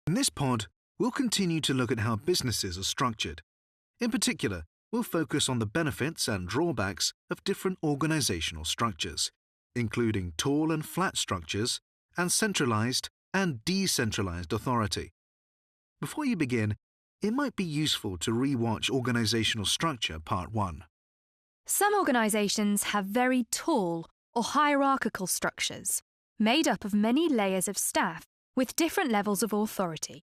In this pod, we'll continue to look at how businesses are structured. In particular, we'll focus on the benefits and drawbacks of different organizational structures, including tall and flat structures, and centralized and decentralized authority. Before you begin, it might be useful to re-watch Organizational Structure Part 1. Some organizations have very tall or hierarchical structures, made up of many layers of staff with different levels of authority.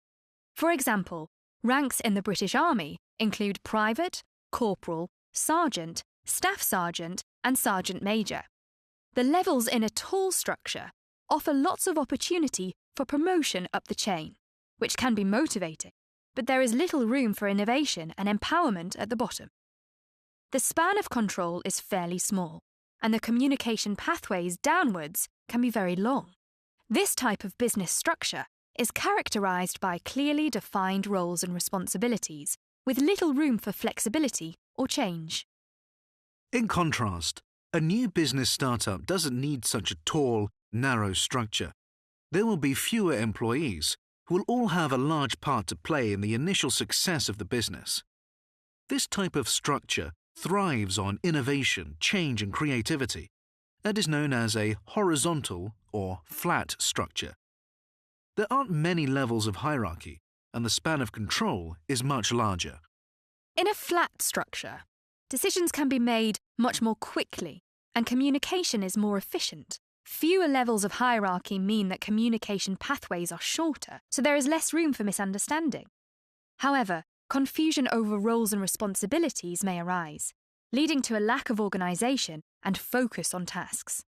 For example, ranks in the British Army include private, corporal, sergeant, staff sergeant, and sergeant major. The levels in a tall structure offer lots of opportunity for promotion up the chain, which can be motivating, but there is little room for innovation and empowerment at the bottom. The span of control is fairly small, and the communication pathways downwards can be very long. This type of business structure is characterized by clearly defined roles and responsibilities, with little room for flexibility or change. In contrast, a new business startup doesn't need such a tall, narrow structure. There will be fewer employees who will all have a large part to play in the initial success of the business. This type of structure thrives on innovation, change, and creativity, and is known as a horizontal or flat structure. There aren't many levels of hierarchy, and the span of control is much larger. In a flat structure, decisions can be made much more quickly, and communication is more efficient. Fewer levels of hierarchy mean that communication pathways are shorter, so there is less room for misunderstanding. However, confusion over roles and responsibilities may arise, leading to a lack of organisation and focus on tasks.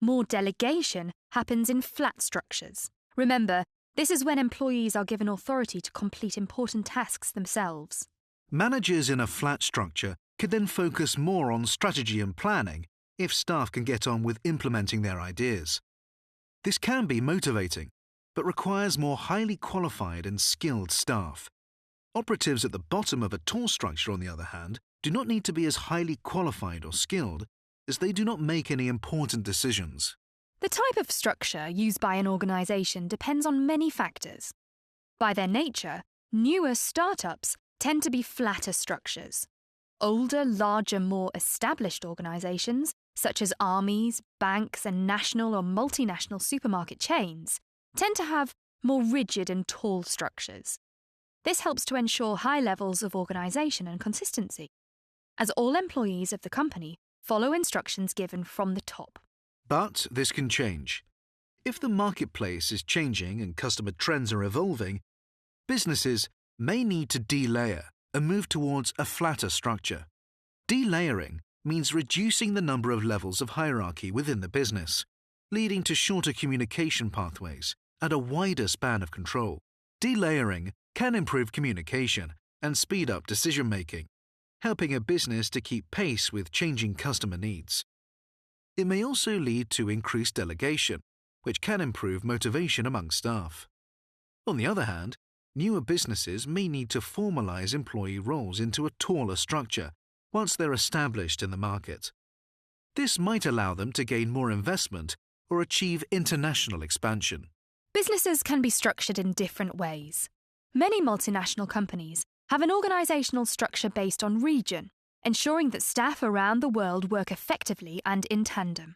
More delegation happens in flat structures. Remember, this is when employees are given authority to complete important tasks themselves. Managers in a flat structure can then focus more on strategy and planning if staff can get on with implementing their ideas. This can be motivating, but requires more highly qualified and skilled staff. Operatives at the bottom of a tall structure, on the other hand, do not need to be as highly qualified or skilled, as they do not make any important decisions. The type of structure used by an organisation depends on many factors. By their nature, newer startups tend to be flatter structures. Older, larger, more established organisations, such as armies, banks, and national or multinational supermarket chains, tend to have more rigid and tall structures. This helps to ensure high levels of organisation and consistency, as all employees of the company follow instructions given from the top. But this can change. If the marketplace is changing and customer trends are evolving, businesses may need to delayer and move towards a flatter structure. Delayering means reducing the number of levels of hierarchy within the business, leading to shorter communication pathways and a wider span of control. Delayering can improve communication and speed up decision-making, helping a business to keep pace with changing customer needs. It may also lead to increased delegation, which can improve motivation among staff. On the other hand, newer businesses may need to formalize employee roles into a taller structure once they're established in the market. This might allow them to gain more investment or achieve international expansion. Businesses can be structured in different ways. Many multinational companies have an organisational structure based on region, ensuring that staff around the world work effectively and in tandem.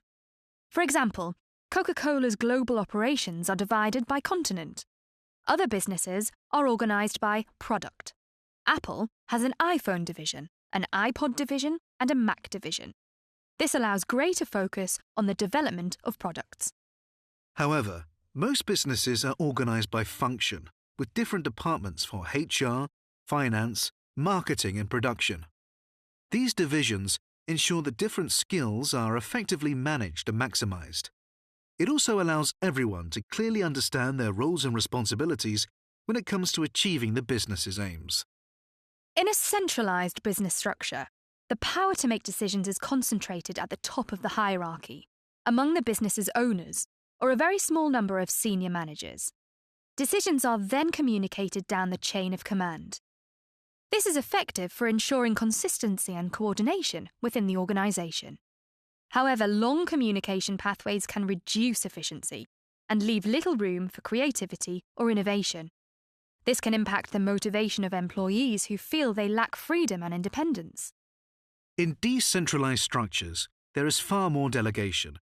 For example, Coca-Cola's global operations are divided by continent. Other businesses are organised by product. Apple has an iPhone division, an iPod division, and a Mac division. This allows greater focus on the development of products. However, most businesses are organised by function, with different departments for HR, finance, marketing, and production. These divisions ensure that different skills are effectively managed and maximised. It also allows everyone to clearly understand their roles and responsibilities when it comes to achieving the business's aims. In a centralised business structure, the power to make decisions is concentrated at the top of the hierarchy, among the business's owners, or a very small number of senior managers. Decisions are then communicated down the chain of command. This is effective for ensuring consistency and coordination within the organisation. However, long communication pathways can reduce efficiency and leave little room for creativity or innovation. This can impact the motivation of employees who feel they lack freedom and independence. In decentralized structures, there is far more delegation.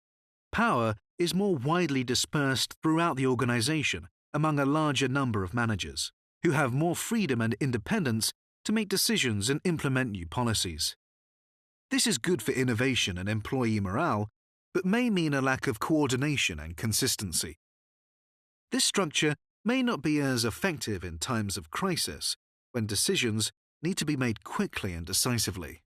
Power is more widely dispersed throughout the organization among a larger number of managers, who have more freedom and independence to make decisions and implement new policies. This is good for innovation and employee morale, but may mean a lack of coordination and consistency. This structure may not be as effective in times of crisis, when decisions need to be made quickly and decisively.